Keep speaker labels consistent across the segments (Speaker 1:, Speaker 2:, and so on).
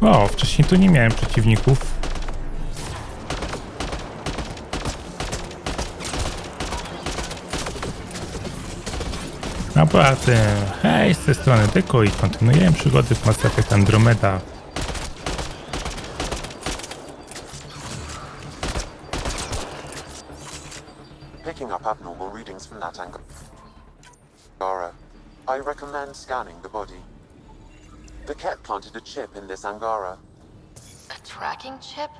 Speaker 1: O, wcześniej tu nie miałem przeciwników. A poza tym, hej, z tej strony Dyko i kontynuujemy przygody w Mass Effect Andromeda.
Speaker 2: Picking up abnormal readings from that Angara. I recommend scanning the body. The cat planted a chip in this Angara.
Speaker 3: A tracking chip?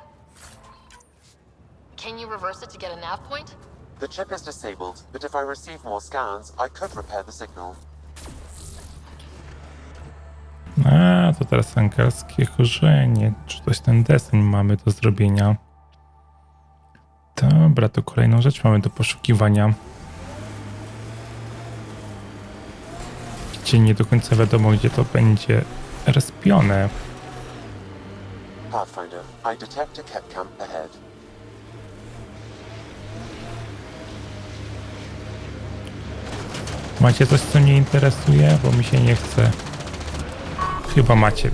Speaker 3: Can you reverse it to get a nav point?
Speaker 2: The chip is disabled, but if I receive more scans, I could repair the signal.
Speaker 1: A, to teraz angielskie korzenie. Czy coś ten deseń mamy do zrobienia? Dobra, to kolejną rzecz mamy do poszukiwania. Gdzie nie do końca wiadomo, gdzie to będzie respione.
Speaker 2: Pathfinder, I detect a cat camp ahead.
Speaker 1: Macie coś, co mnie interesuje? Bo mi się nie chce. Chyba macie.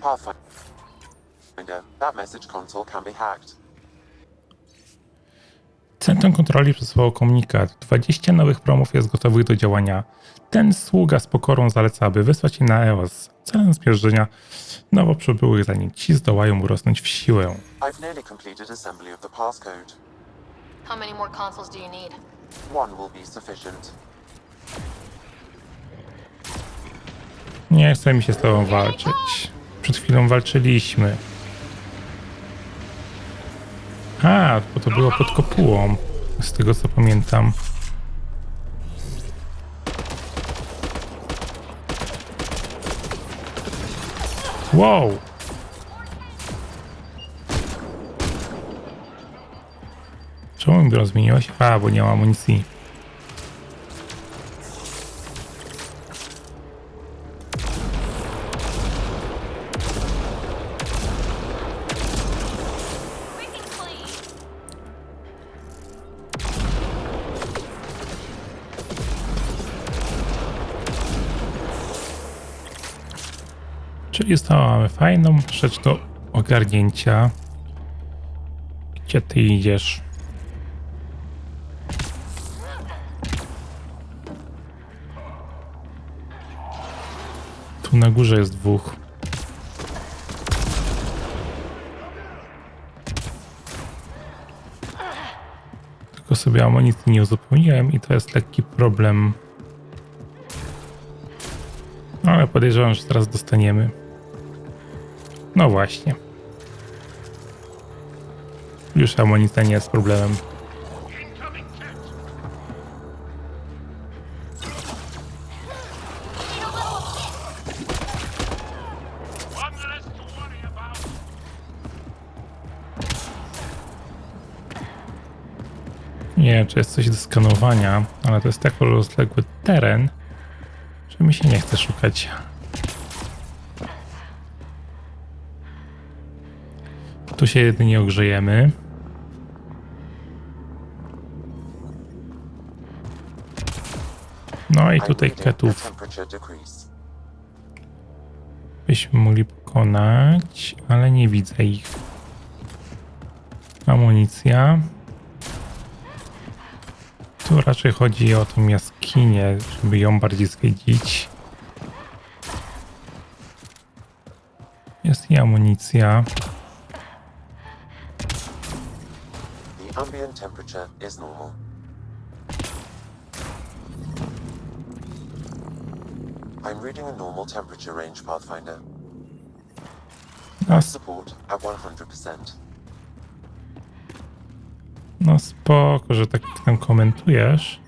Speaker 2: Pathfinder, that message console can be hacked.
Speaker 1: Centrum Kontroli przesłało komunikat. 20 nowych promów jest gotowych do działania. Ten sługa z pokorą zaleca, aby wysłać je na EOS celem zmierzenia nowo przybyłych, zanim ci zdołają urosnąć w siłę.
Speaker 2: I've nearly completed assembly of the passcode.
Speaker 3: How many more consoles do you need?
Speaker 2: One will be sufficient.
Speaker 1: Nie chce mi się z tobą walczyć. Przed chwilą walczyliśmy. A, bo to było pod kopułą. Z tego co pamiętam. Wow! Czemu mi rozmieniło się? A, bo nie ma amunicji. Czyli mamy fajną rzecz do ogarnięcia. Gdzie ty idziesz? Tu na górze jest dwóch. Tylko sobie amunicji nie uzupełniłem i to jest lekki problem. Ale podejrzewam, że teraz dostaniemy. No właśnie. Już amunicja nie jest problemem. Nie wiem, czy jest coś do skanowania, ale to jest tak rozległy teren, że mi się nie chce szukać. Tu się jedynie ogrzejemy. No i tutaj ketów byśmy mogli pokonać, ale nie widzę ich. Amunicja. Tu raczej chodzi o tą jaskinię, żeby ją bardziej zwiedzić. Jest i amunicja.
Speaker 2: The ambient temperature is normal. I'm reading a normal temperature range, Pathfinder.
Speaker 1: No,
Speaker 2: Support at 100%.
Speaker 1: no spoko, że tak tam komentujesz,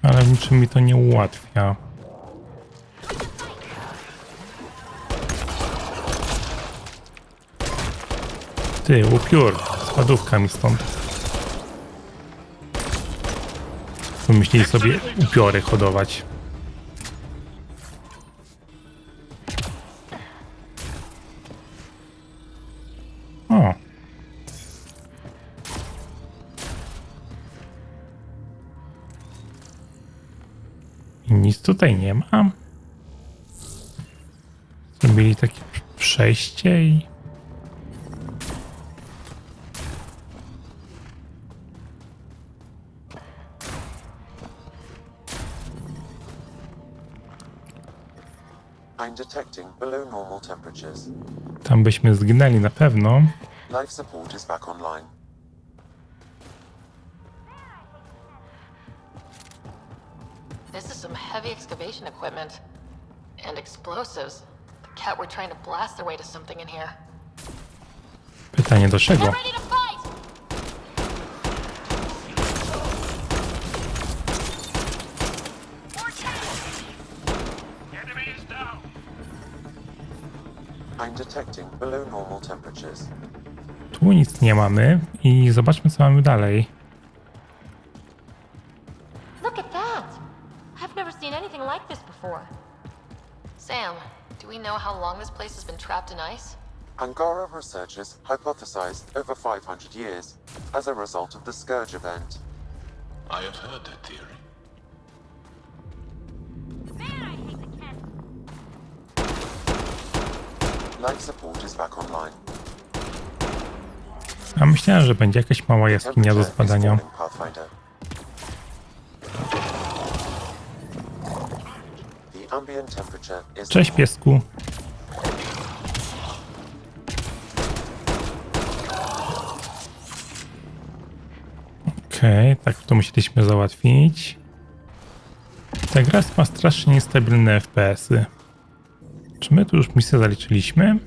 Speaker 1: ale niczym mi to nie ułatwia. Ty, upiór, spadówka mi stąd. Wymyślili sobie upiory hodować. O. I nic tutaj nie ma. Zrobili takie przejście i...
Speaker 2: I'm detecting below normal temperatures.
Speaker 1: Tam byśmy zginęli na pewno.
Speaker 2: Life support is back online.
Speaker 3: This is some heavy excavation equipment. And explosives. The cat were trying to blast their way to something in here.
Speaker 1: Pytanie do czego?
Speaker 3: Get ready to fight!
Speaker 2: I'm detecting below normal temperatures.
Speaker 1: Tu nic nie mamy i zobaczmy, co mamy dalej.
Speaker 3: Look at that! I've never seen anything like this before. Sam, do we know how long this place has been trapped in ice?
Speaker 2: Angara researchers hypothesized over 500 years as a result of the Scourge event.
Speaker 4: I have heard that theory.
Speaker 2: Life support is back online.
Speaker 1: A myślałem, że będzie jakaś mała jaskinia do zbadania.
Speaker 2: falling, Pathfinder. The ambient temperature is
Speaker 1: Cześć, piesku. Okej, tak to musieliśmy załatwić. Ta gra ma strasznie niestabilne FPS-y. Czy my tu już misję zaliczyliśmy?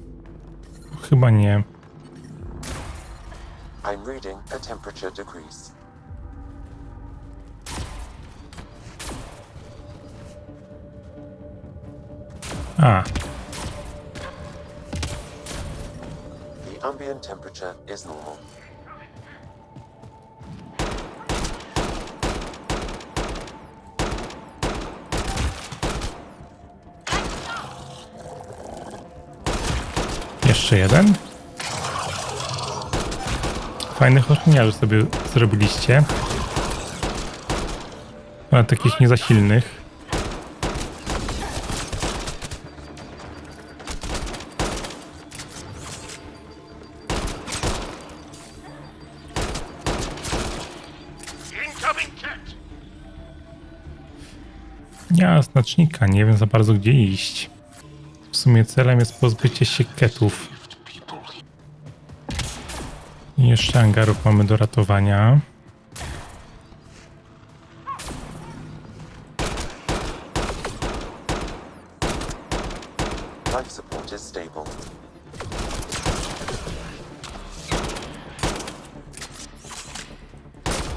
Speaker 1: Chyba nie.
Speaker 2: I'm reading a temperature decrease.
Speaker 1: A,
Speaker 2: The ambient temperature is normal.
Speaker 1: jeszcze jeden. Fajnych ochroniarzy sobie zrobiliście. Ale takich niezasilnych. Nie ma znacznika, nie wiem za bardzo gdzie iść. W sumie celem jest pozbycie się ketów. I jeszcze hangarów mamy do ratowania.
Speaker 2: Life support is stable.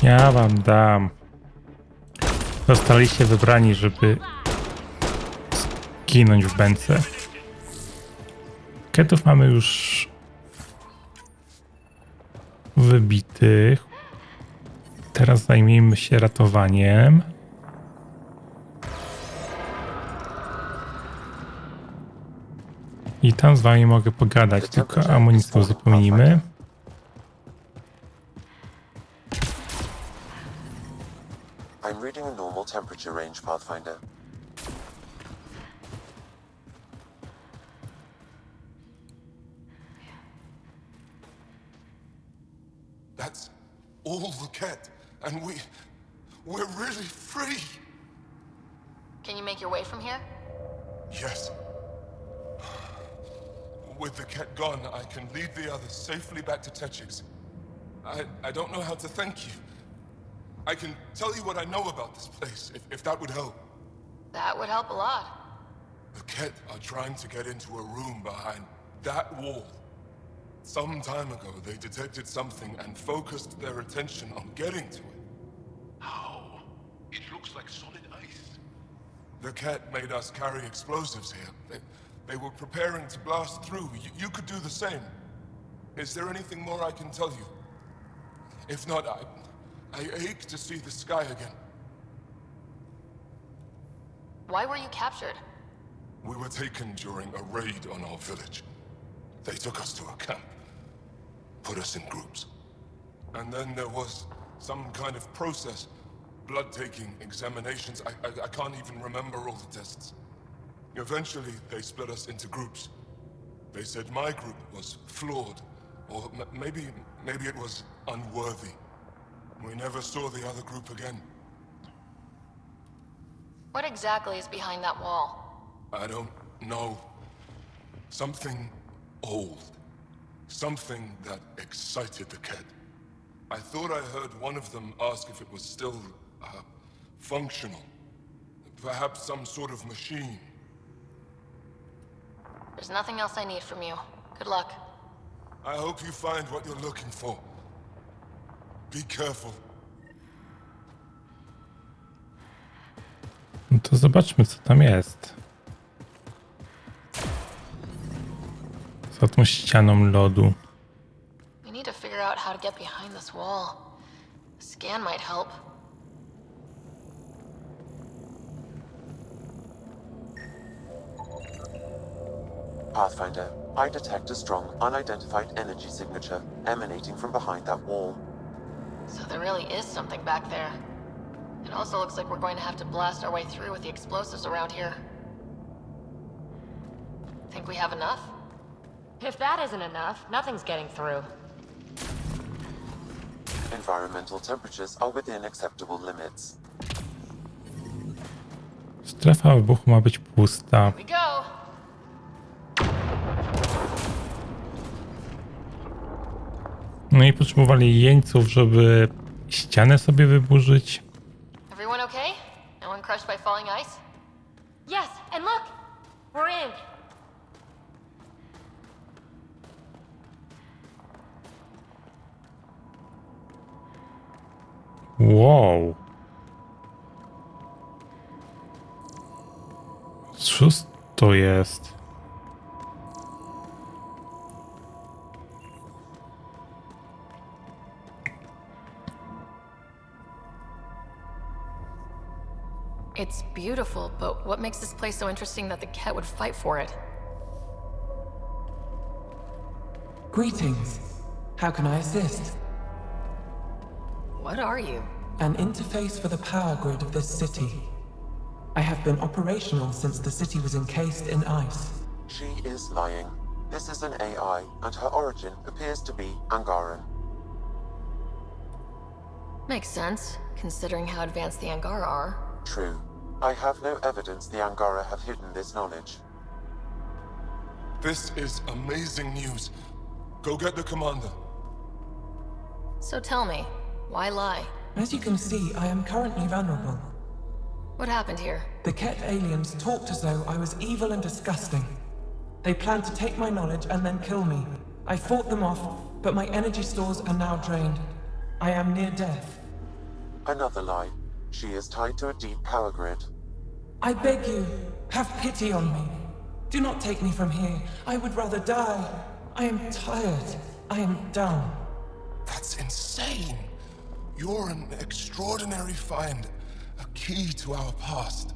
Speaker 1: Ja wam dam. Zostaliście wybrani, żeby zginąć w bęce. Ketów mamy już wybitych. Teraz zajmijmy się ratowaniem. I tam z wami mogę pogadać, tylko amunicję uzupełnimy.
Speaker 2: I'm reading a normal temperature range, Pathfinder.
Speaker 4: That's all the cat, and we're really free.
Speaker 3: Can you make your way from here?
Speaker 4: Yes. With the cat gone, I can lead the others safely back to Techix. I don't know how to thank you. I can tell you what I know about this place, if that would help.
Speaker 3: That would help a lot.
Speaker 4: The Ket are trying to get into a room behind that wall. Some time ago, they detected something and focused their attention on getting to it.
Speaker 5: How? It looks like solid ice.
Speaker 4: The Ket made us carry explosives here. They were preparing to blast through. You could do the same. Is there anything more I can tell you? If not, I ache to see the sky again.
Speaker 3: Why were you captured?
Speaker 4: We were taken during a raid on our village. They took us to a camp, put us in groups. And then there was some kind of process, blood-taking, examinations. I can't even remember all the tests. Eventually, they split us into groups. They said my group was flawed, or maybe it was unworthy. We never saw the other group again.
Speaker 3: What exactly is behind that wall?
Speaker 4: I don't know. Something old. Something that excited the Ket. I thought I heard one of them ask if it was still, functional. Perhaps some sort of machine.
Speaker 3: There's nothing else I need from you. Good luck.
Speaker 4: I hope you find what you're looking for. Be careful.
Speaker 1: No to zobaczmy, co tam jest. Za tą ścianą lodu.
Speaker 3: We need to figure out how to get behind this wall. A scan might help.
Speaker 2: Pathfinder, I detect a strong, unidentified energy signature emanating from behind that wall.
Speaker 3: So there really is something back there. It also looks like we're going to have to blast our way through with the explosives around here. Think we have enough?
Speaker 6: If that isn't enough, nothing's getting through.
Speaker 2: Environmental temperatures are within acceptable limits.
Speaker 1: Strefa wybuchu ma być pusta.
Speaker 3: Here we go!
Speaker 1: No i potrzebowali jeńców, żeby ścianę sobie wyburzyć.
Speaker 3: Everyone okay? No one crushed by falling ice?
Speaker 6: Yes, and look! We're in!
Speaker 1: Wow. Co to jest?
Speaker 3: It's beautiful, but what makes this place so interesting that the Ket would fight for it?
Speaker 7: Greetings. How can I assist?
Speaker 3: What are you?
Speaker 7: An interface for the power grid of this city. I have been operational since the city was encased in ice.
Speaker 2: She is lying. This is an AI, and her origin appears to be Angaran.
Speaker 3: Makes sense, considering how advanced the Angara are.
Speaker 2: True. I have no evidence the Angara have hidden this knowledge.
Speaker 4: This is amazing news. Go get the commander.
Speaker 3: So tell me, why lie?
Speaker 7: As you can see, I am currently vulnerable.
Speaker 3: What happened here?
Speaker 7: The Ket aliens talked as though I was evil and disgusting. They planned to take my knowledge and then kill me. I fought them off, but my energy stores are now drained. I am near death.
Speaker 2: Another lie. She is tied to a deep power grid.
Speaker 7: I beg you, have pity on me. Do not take me from here. I would rather die. I am tired. I am done.
Speaker 4: That's insane. You're an extraordinary find. A key to our past.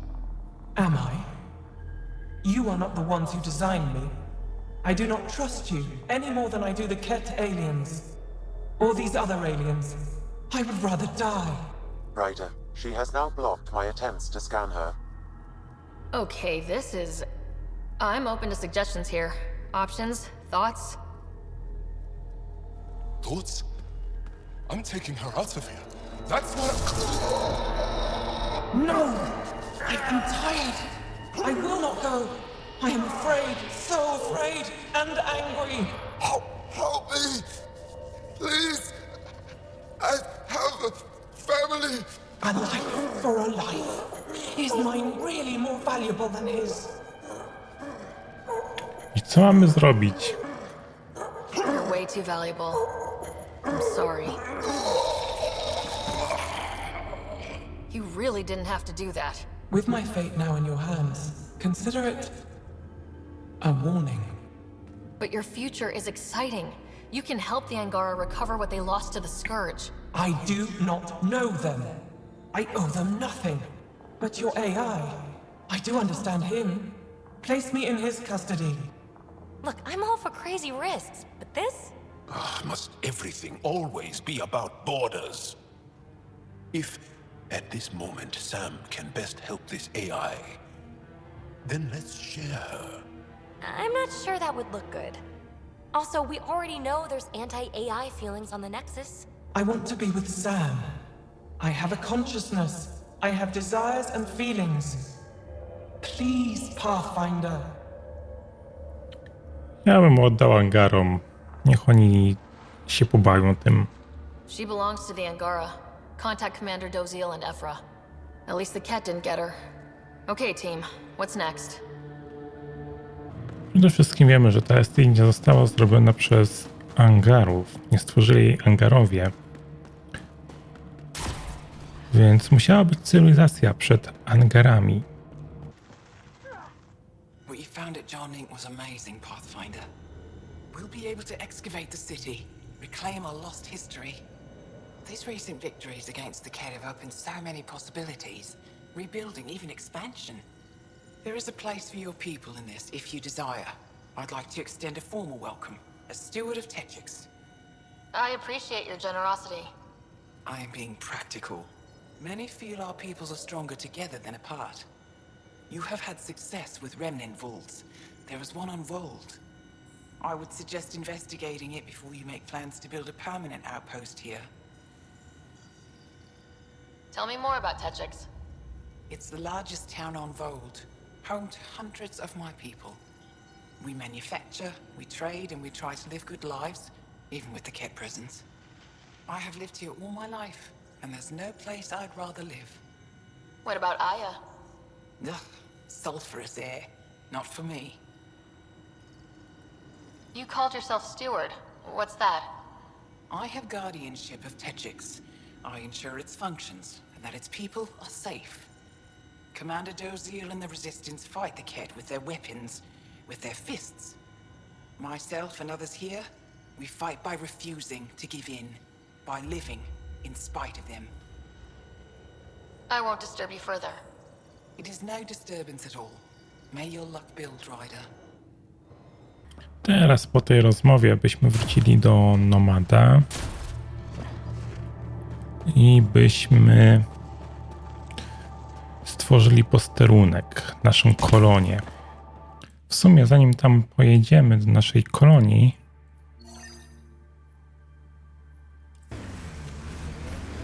Speaker 7: Am I? You are not the ones who designed me. I do not trust you any more than I do the Ket aliens. Or these other aliens. I would rather die.
Speaker 2: Ryder, she has now blocked my attempts to scan her.
Speaker 3: Okay, this is... I'm open to suggestions here. Options? Thoughts?
Speaker 4: Thoughts? I'm taking her out of here. That's not...
Speaker 7: No! I am tired. I will not go. I am afraid, so afraid, and angry.
Speaker 4: Help me! Please! I have a family!
Speaker 7: A life for a life. Is mine really more valuable than his?
Speaker 1: Co mamy zrobić?
Speaker 3: You're way too valuable. I'm sorry. You really didn't have to do that.
Speaker 7: With my fate now in your hands, consider it a warning.
Speaker 3: But your future is exciting. You can help the Angara recover what they lost to the Scourge.
Speaker 7: I do not know them. I owe them nothing. But your AI, I do understand him. Place me in his custody.
Speaker 6: Look, I'm all for crazy risks, but this?
Speaker 5: Must everything always be about borders? If, at this moment, Sam can best help this AI, then let's share her.
Speaker 6: I'm not sure that would look good. Also, we already know there's anti-AI feelings on the Nexus.
Speaker 7: I want to be with Sam. I have a consciousness. I have desires and feelings. Please, Pathfinder.
Speaker 1: Ja bym oddał Angarom. Niech oni się pobawią tym.
Speaker 3: She belongs to the Angara. Contact Commander Doziel and Ephra. At least the cat didn't get her. Okay, team. What's next?
Speaker 1: Przede wszystkim wiemy, że ta STI nie została zrobiona przez Angarów. Nie stworzyli jej Angarowie. Więc musiała być cywilizacja przed Angarami.
Speaker 8: What you found at Jarnink was amazing, Pathfinder. We'll be able to excavate the city, reclaim our lost history. These recent victories against the Kett have opened so many possibilities. Rebuilding, even expansion. There is a place for your people in this, if you desire. I'd like to extend a formal welcome, as steward of Techix.
Speaker 3: I appreciate your generosity.
Speaker 8: I am being practical. Many feel our peoples are stronger together than apart. You have had success with remnant vaults. There is one on Voeld. I would suggest investigating it before you make plans to build a permanent outpost here.
Speaker 3: Tell me more about Techix.
Speaker 8: It's the largest town on Voeld, home to hundreds of my people. We manufacture, we trade, and we try to live good lives, even with the Kett presence. I have lived here all my life, and there's no place I'd rather live.
Speaker 3: What about Aya?
Speaker 8: Ugh, sulfurous air. Not for me.
Speaker 3: You called yourself steward. What's that?
Speaker 8: I have guardianship of Techix. I ensure its functions, and that its people are safe. Commander Doziel and the Resistance fight the Kett with their weapons, with their fists. Myself and others here, we fight by refusing to give in, by living in spite of them.
Speaker 3: I won't disturb you further.
Speaker 8: It is no disturbance at all. May your luck build, Rider.
Speaker 1: Teraz po tej rozmowie byśmy wrócili do Nomada i byśmy stworzyli posterunek, naszą kolonię. W sumie zanim tam pojedziemy do naszej kolonii,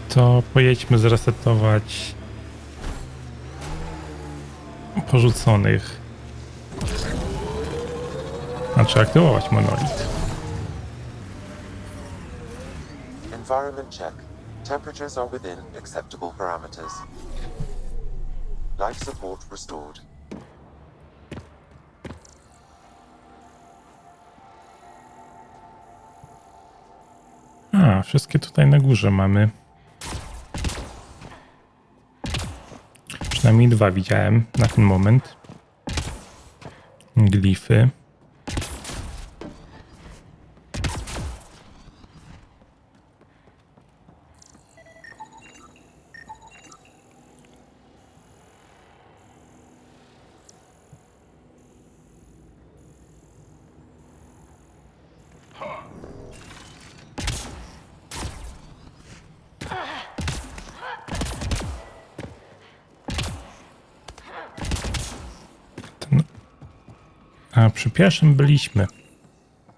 Speaker 1: to pojedźmy zresetować porzuconych. Znaczy aktywować monolit.
Speaker 2: Environment check. Temperatures are within acceptable parameters. Life support restored.
Speaker 1: A, wszystkie tutaj na górze mamy. Przynajmniej dwa widziałem na ten moment. Glify. A przy pierwszym byliśmy.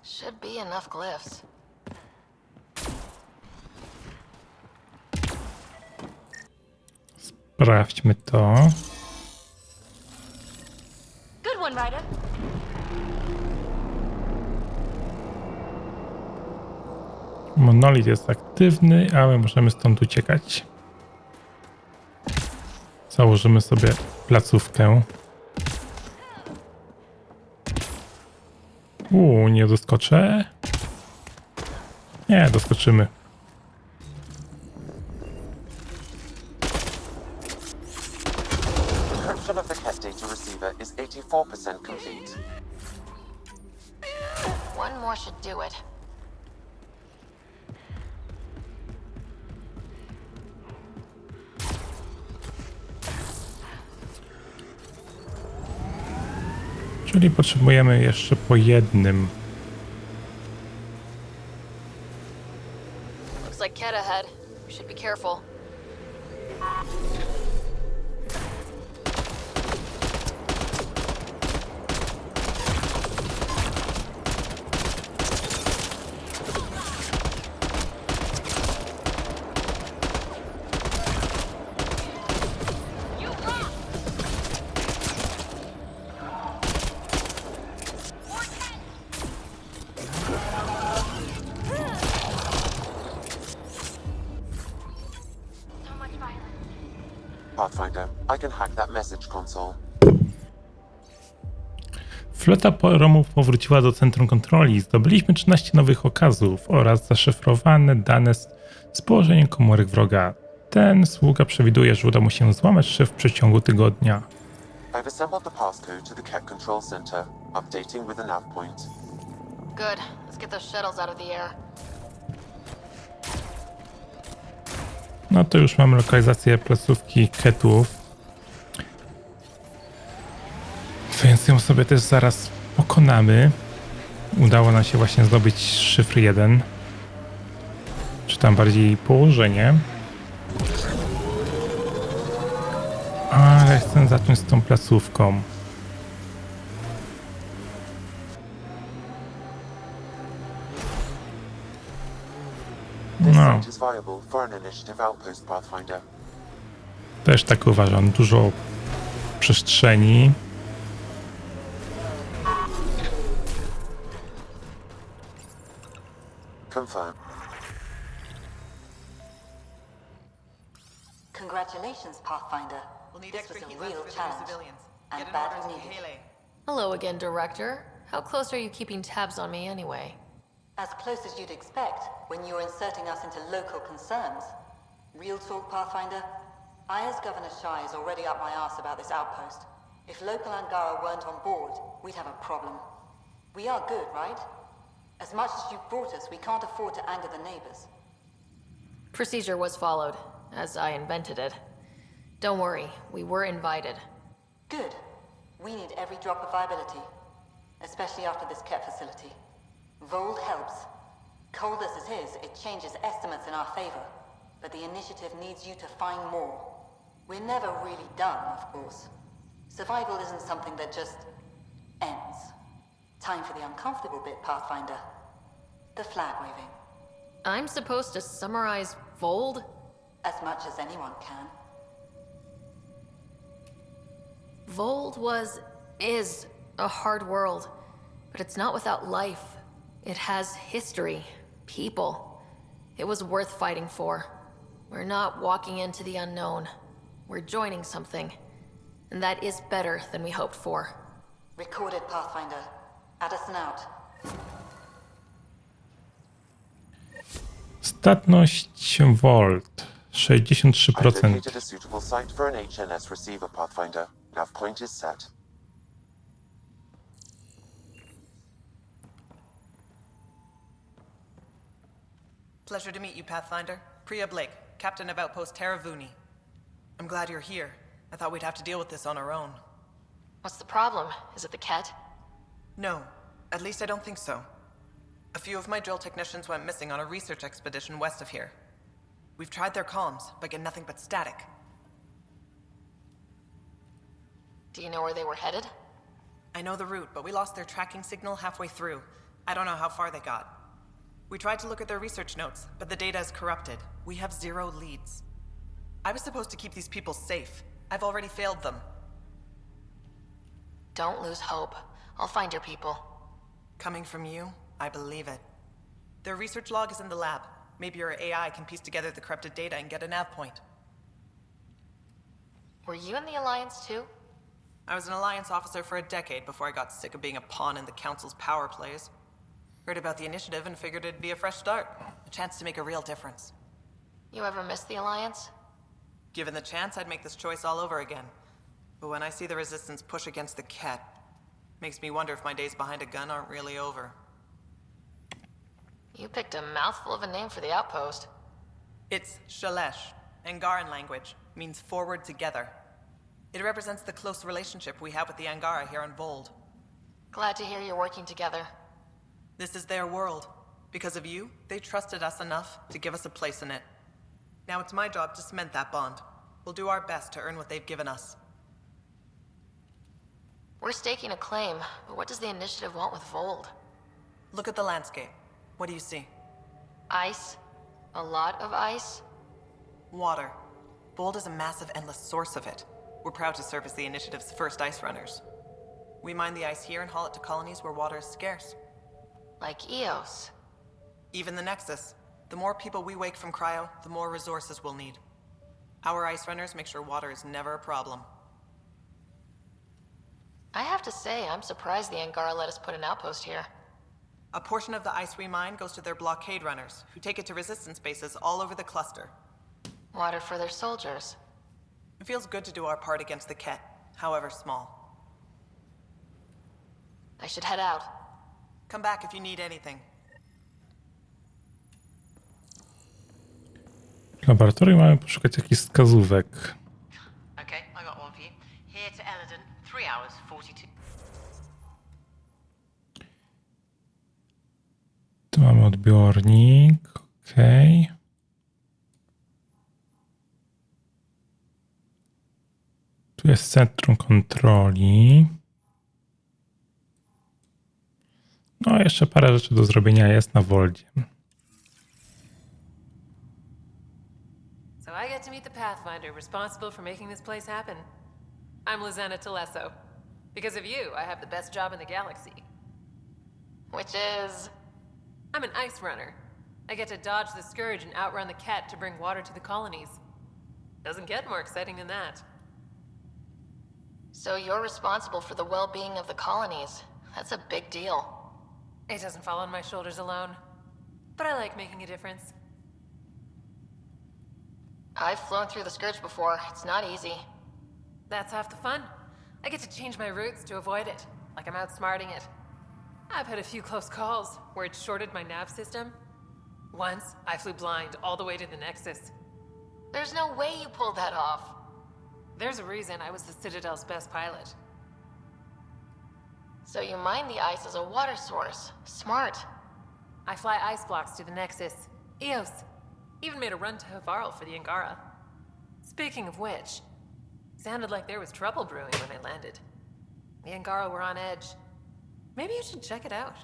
Speaker 3: Should be enough glyphs.
Speaker 1: Sprawdźmy to.
Speaker 6: Good one, Ryder.
Speaker 1: Monolit jest aktywny, ale możemy stąd uciekać. Założymy sobie placówkę. Nie doskoczę? Nie, doskoczymy.
Speaker 2: Encryption of the cat data receiver is 84% complete.
Speaker 3: One more should do it.
Speaker 1: Czyli potrzebujemy jeszcze po jednym.
Speaker 3: Looks like cat ahead. We should be careful.
Speaker 2: Pathfinder, I can hack that message console.
Speaker 1: Flota promów powróciła do centrum kontroli. Zdobyliśmy 13 nowych okazów oraz zaszyfrowane dane z położenia komórek wroga. Ten sługa przewiduje, że uda mu się złamać szyfr w przeciągu tygodnia.
Speaker 2: I've assembled the passcode to the cat control center, updating with the nav point.
Speaker 3: Good. Let's get those shuttles out of the air.
Speaker 1: No to już mamy lokalizację placówki ketów. Więc ją sobie też zaraz pokonamy. Udało nam się właśnie zdobyć szyfr 1. Czy tam bardziej położenie. Ale chcę zacząć z tą placówką.
Speaker 2: This
Speaker 1: No,
Speaker 2: site is viable for an initiative outpost, Pathfinder.
Speaker 1: też tak uważam. Dużo przestrzeni.
Speaker 2: Confirm.
Speaker 9: Congratulations, Pathfinder.
Speaker 8: We'll need
Speaker 9: This
Speaker 8: extra
Speaker 9: was a
Speaker 8: heat
Speaker 9: real
Speaker 8: lamps for the new
Speaker 9: challenge,
Speaker 8: civilians.
Speaker 9: and
Speaker 8: Get an
Speaker 9: badly
Speaker 8: order to
Speaker 9: needed.
Speaker 8: Haley.
Speaker 3: Hello again, Director. How close are you keeping tabs on me anyway?
Speaker 9: As close as you'd expect when you're inserting us into local concerns. Real talk, Pathfinder? I, as Governor Shai, is already up my arse about this outpost. If local Angara weren't on board, we'd have a problem. We are good, right? As much as you've brought us, we can't afford to anger the neighbors.
Speaker 3: Procedure was followed, as I invented it. Don't worry, we were invited.
Speaker 9: Good. We need every drop of viability, especially after this Ket facility. Voeld helps. Cold as it is, it changes estimates in our favor, but the initiative needs you to find more. We're never really done, of course. Survival isn't something that just ends. Time for the uncomfortable bit, Pathfinder. The flag waving.
Speaker 3: I'm supposed to summarize Voeld?
Speaker 9: As much as anyone can.
Speaker 3: Voeld is a hard world, but it's not without life. It has history, people. It was worth fighting for. We're not walking into the unknown. We're joining something. And that is better than we hoped for.
Speaker 9: Recorded, Pathfinder. Addison out.
Speaker 1: Statność Voeld
Speaker 2: I've
Speaker 1: 63%.
Speaker 2: located a suitable site for an HNS receiver, Pathfinder. Nav point is set.
Speaker 8: Pleasure to meet you, Pathfinder. Priya Blake, Captain of Outpost Taravuni. I'm glad you're here. I thought we'd have to deal with this on our own.
Speaker 3: What's the problem? Is it the Ket?
Speaker 8: No, at least I don't think so. A few of my drill technicians went missing on a research expedition west of here. We've tried their comms, but get nothing but static.
Speaker 3: Do you know where they were headed?
Speaker 8: I know the route, but we lost their tracking signal halfway through. I don't know how far they got. We tried to look at their research notes, but the data is corrupted. We have 0 leads. I was supposed to keep these people safe. I've already failed them.
Speaker 3: Don't lose hope. I'll find your people.
Speaker 8: Coming from you, I believe it. Their research log is in the lab. Maybe your AI can piece together the corrupted data and get a nav point.
Speaker 3: Were you in the Alliance too?
Speaker 10: I was an Alliance officer for a decade before I got sick of being a pawn in the Council's power plays. Heard about the initiative and figured it'd be a fresh start. A chance to make a real difference.
Speaker 3: You ever miss the Alliance?
Speaker 10: Given the chance, I'd make this choice all over again. But when I see the Resistance push against the Ket, makes me wonder if my days behind a gun aren't really over.
Speaker 3: You picked a mouthful of a name for the outpost.
Speaker 10: It's Shalesh, Angaran language, means forward together. It represents the close relationship we have with the Angara here on Voeld.
Speaker 3: Glad to hear you're working together.
Speaker 10: This is their world. Because of you, they trusted us enough to give us a place in it. Now it's my job to cement that bond. We'll do our best to earn what they've given us.
Speaker 3: We're staking a claim, but what does the initiative want with Voeld?
Speaker 10: Look at the landscape. What do you see?
Speaker 3: Ice? A lot of ice?
Speaker 10: Water. Voeld is a massive, endless source of it. We're proud to serve as the initiative's first ice runners. We mine the ice here and haul it to colonies where water is scarce.
Speaker 3: Like Eos.
Speaker 10: Even the Nexus. The more people we wake from cryo, the more resources we'll need. Our ice runners make sure water is never a problem.
Speaker 3: I have to say, I'm surprised the Angara let us put an outpost here.
Speaker 10: A portion of the ice we mine goes to their blockade runners, who take it to resistance bases all over the cluster.
Speaker 3: Water for their soldiers.
Speaker 10: It feels good to do our part against the Ket, however small.
Speaker 3: I should head out.
Speaker 10: Come back if you need anything.
Speaker 1: W laboratorium mamy poszukać jakichś wskazówek.
Speaker 11: Okay, I got one for you. Here to Eladon, 3 hours, 42.
Speaker 1: Tu mamy odbiornik. Okej. Tu jest centrum kontroli. No, jeszcze parę rzeczy do zrobienia jest na Voeldzie.
Speaker 12: So I get to meet the Pathfinder responsible for making this place happen. I'm Lizana Telesso. Because of you, I have the best job in the galaxy.
Speaker 3: Which is...
Speaker 12: I'm an ice runner. I get to dodge the Scourge and outrun the Ket to bring water to the colonies. Doesn't get more exciting than that.
Speaker 3: So you're responsible for the well-being of the colonies. That's a big deal.
Speaker 12: It doesn't fall on my shoulders alone. But I like making a difference.
Speaker 3: I've flown through the Scourge before. It's not easy.
Speaker 12: That's half the fun. I get to change my routes to avoid it, like I'm outsmarting it. I've had a few close calls where it shorted my nav system. Once, I flew blind all the way to the Nexus.
Speaker 3: There's no way you pulled that off.
Speaker 12: There's a reason I was the Citadel's best pilot.
Speaker 3: So you mine the ice as a water source. Smart.
Speaker 12: I fly ice blocks to the Nexus. Eos. Even made a run to Havarl for the Angara. Speaking of which, sounded like there was trouble brewing when I landed. The Angara were on edge. Maybe you should check it out.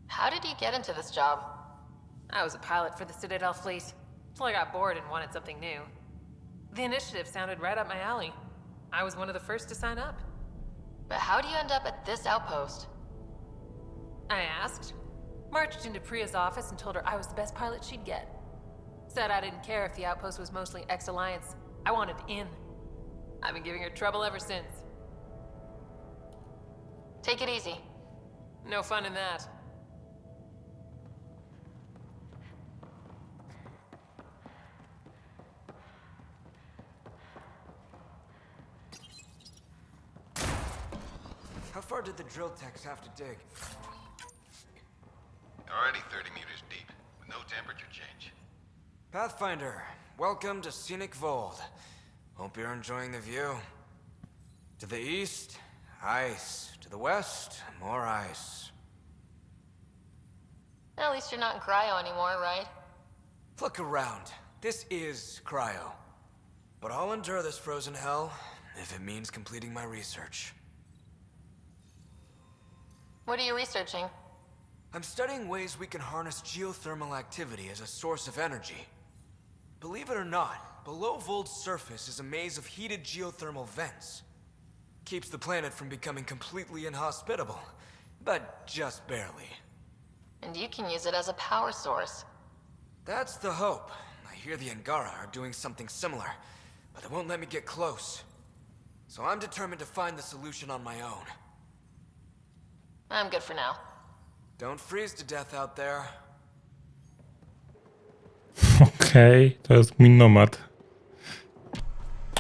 Speaker 3: How did you get into this job?
Speaker 12: I was a pilot for the Citadel fleet, till I got bored and wanted something new. The initiative sounded right up my alley. I was one of the first to sign up.
Speaker 3: But how do you end up at this outpost?
Speaker 12: I asked. Marched into Priya's office and told her I was the best pilot she'd get. Said I didn't care if the outpost was mostly ex-Alliance. I wanted in. I've been giving her trouble ever since.
Speaker 3: Take it easy.
Speaker 12: No fun in that.
Speaker 13: How far did the drill techs have to dig?
Speaker 14: Already 30 meters deep, with no temperature change.
Speaker 13: Pathfinder, welcome to scenic Voeld. Hope you're enjoying the view. To the east, ice. To the west, more ice.
Speaker 3: At least you're not in cryo anymore, right?
Speaker 13: Look around. This is cryo. But I'll endure this frozen hell if it means completing my research.
Speaker 3: What are you researching?
Speaker 13: I'm studying ways we can harness geothermal activity as a source of energy. Believe it or not, below Voeld's surface is a maze of heated geothermal vents. Keeps the planet from becoming completely inhospitable, but just barely.
Speaker 3: And you can use it as a power source.
Speaker 13: That's the hope. I hear the Angara are doing something similar, but they won't let me get close. So I'm determined to find the solution on my own.
Speaker 3: I'm good for now.
Speaker 13: Don't freeze to death out there.
Speaker 1: Okej, to jest mój nomad.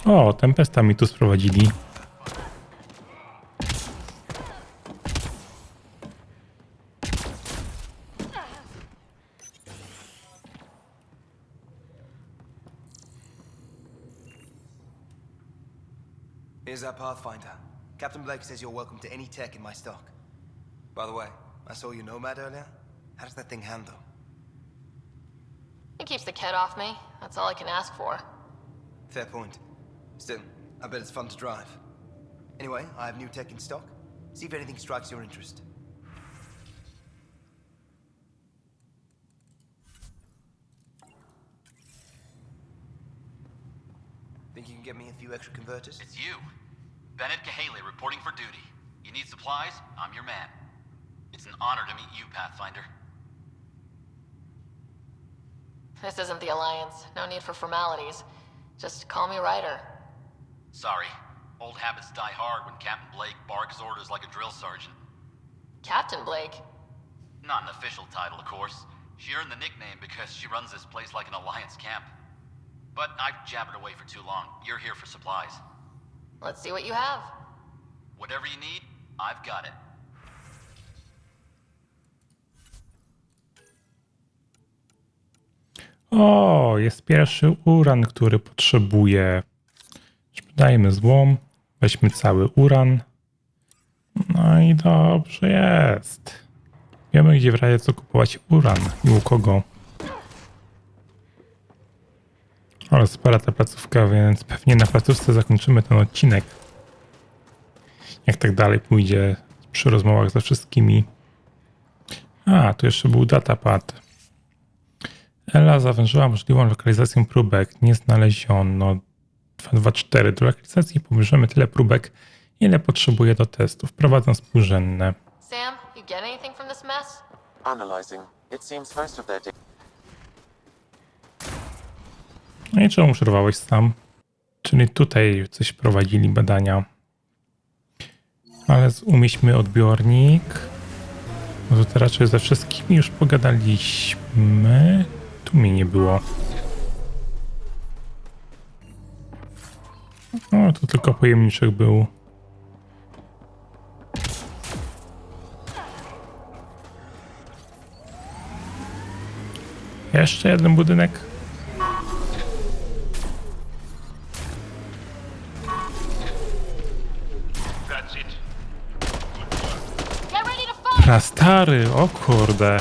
Speaker 1: O, Tempesta mi tu sprowadzili.
Speaker 15: Here's that Pathfinder. Captain Blake says you're welcome to any tech in my stock. By the way, I saw your Nomad earlier. How does that thing handle?
Speaker 3: It keeps the cat off me. That's all I can ask for.
Speaker 15: Fair point. Still, I bet it's fun to drive. Anyway, I have new tech in stock. See if anything strikes your interest. Think you can get me a few extra converters?
Speaker 16: It's you. Bennett Cahaley reporting for duty. You need supplies? I'm your man. It's an honor to meet you, Pathfinder.
Speaker 3: This isn't the Alliance. No need for formalities. Just call me Ryder.
Speaker 16: Sorry. Old habits die hard when Captain Blake barks orders like a drill sergeant.
Speaker 3: Captain Blake?
Speaker 16: Not an official title, of course. She earned the nickname because she runs this place like an Alliance camp. But I've jabbered away for too long. You're here for supplies.
Speaker 3: Let's see what you have.
Speaker 16: Whatever you need, I've got it.
Speaker 1: O, jest pierwszy uran, który potrzebuję. Dajmy złom. Weźmy cały uran. No i dobrze jest. Wiemy, gdzie w razie co kupować uran i u kogo. Ale spora ta placówka, więc pewnie na placówce zakończymy ten odcinek. Jak tak dalej pójdzie przy rozmowach ze wszystkimi. A, tu jeszcze był datapad. Ela zawężyła możliwą lokalizację próbek. Nie znaleziono. 224. Do lokalizacji pobierzemy tyle próbek, ile potrzebuje do testów. Wprowadzam współrzędne.
Speaker 3: Sam, you get anything from this mess?
Speaker 2: Analyzing. It seems most of their data.
Speaker 1: No i czemu przerwałeś sam? Czyli tutaj coś prowadzili badania. Ale umieśćmy odbiornik. No to raczej ze wszystkimi już pogadaliśmy. Tu mnie nie było. No, tu tylko pojemniczek był. Jeszcze jeden budynek. Prastary, o kurde.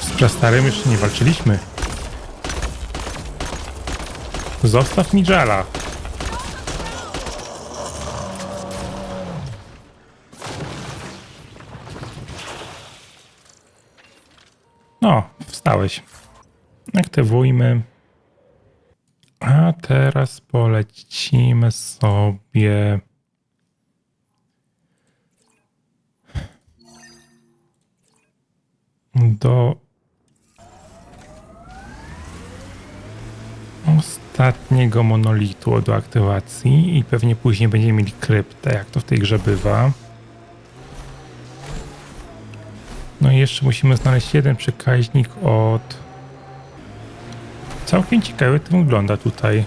Speaker 1: Z prastarym jeszcze nie walczyliśmy. Zostaw mi Jala. No, wstałeś. Aktywujmy. A teraz polecimy sobie do ostatniego monolitu do aktywacji i pewnie później będziemy mieli kryptę, jak to w tej grze bywa. No i jeszcze musimy znaleźć jeden przekaźnik od... Całkiem ciekawie to wygląda tutaj.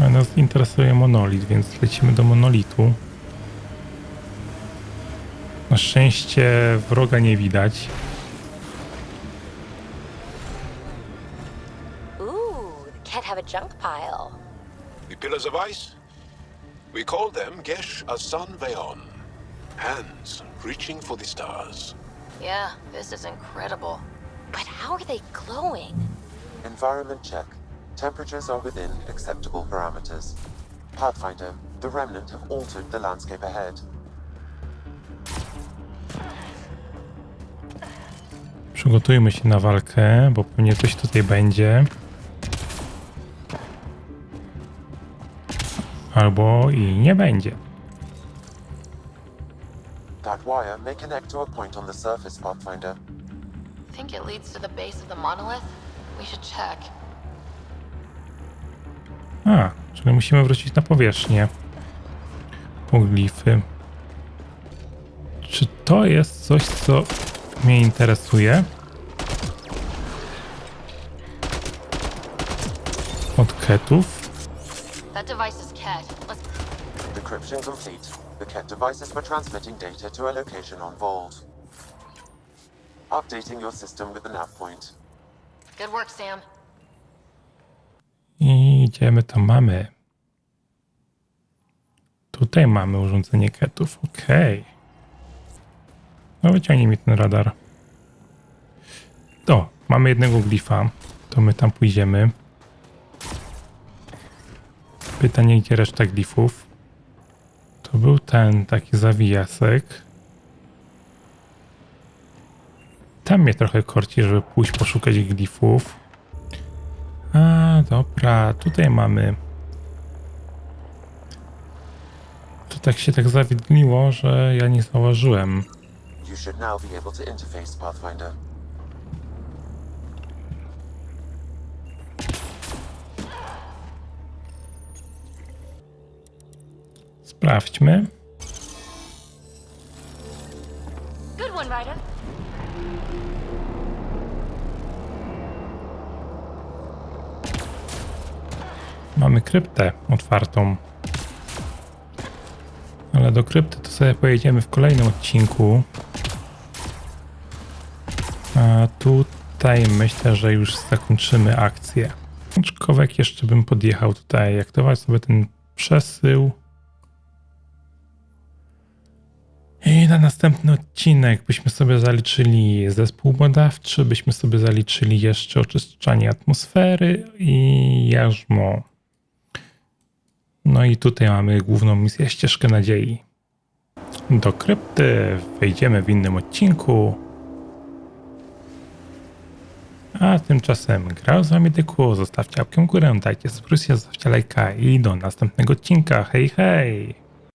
Speaker 1: A nas interesuje monolit, więc lecimy do monolitu. Na szczęście wroga nie widać.
Speaker 6: Ooh, the cat have a junk pile.
Speaker 5: The pillars of ice? We call them Gesh Asan Veon. Hands reaching for the stars.
Speaker 3: Yeah, this is incredible.
Speaker 6: But how are they glowing?
Speaker 2: Environment check. Temperatures are within acceptable parameters. Pathfinder, the Remnant have altered the landscape ahead.
Speaker 1: Przygotujmy się na walkę, bo pewnie coś tutaj będzie. albo i nie będzie.
Speaker 2: That wire may connect to a point on the surface, Pathfinder.
Speaker 3: Think it leads to the base of the monolith? We should check.
Speaker 1: A, czyli musimy wrócić na powierzchnię. Po glify. Czy to jest coś, co mnie interesuje? Od ketów?
Speaker 3: That device is Ket. Let's...
Speaker 2: Decryption complete. The Ket devices were transmitting data to a location on Voeld. Updating your system with the nav point.
Speaker 3: Good work, Sam.
Speaker 1: I idziemy, to mamy. Tutaj mamy urządzenie ketów, okej. No wyciągnij mi ten radar. O, mamy jednego glifa, to my tam pójdziemy. Pytanie, gdzie reszta glifów? To był ten taki zawijasek. Tam mnie trochę korci, żeby pójść poszukać glifów. A, dobra, tutaj mamy. To tak się tak zawidniło, że ja nie zauważyłem.
Speaker 2: You should now be able to interface, Pathfinder.
Speaker 1: Sprawdźmy.
Speaker 6: Good one, Ryder.
Speaker 1: Mamy kryptę otwartą. Ale do krypty to sobie pojedziemy w kolejnym odcinku. A tutaj myślę, że już zakończymy akcję. Aczkolwiek jeszcze bym podjechał tutaj, aktywować sobie ten przesył. I na następny odcinek byśmy sobie zaliczyli zespół badawczy, byśmy sobie zaliczyli jeszcze oczyszczanie atmosfery i jarzmo. No i tutaj mamy główną misję, ścieżkę nadziei. Do krypty wejdziemy w innym odcinku. A tymczasem grał z wami Dyku, zostawcie łapkę w górę, dajcie subskrypcję, zostawcie lajka i do następnego odcinka. Hej, hej!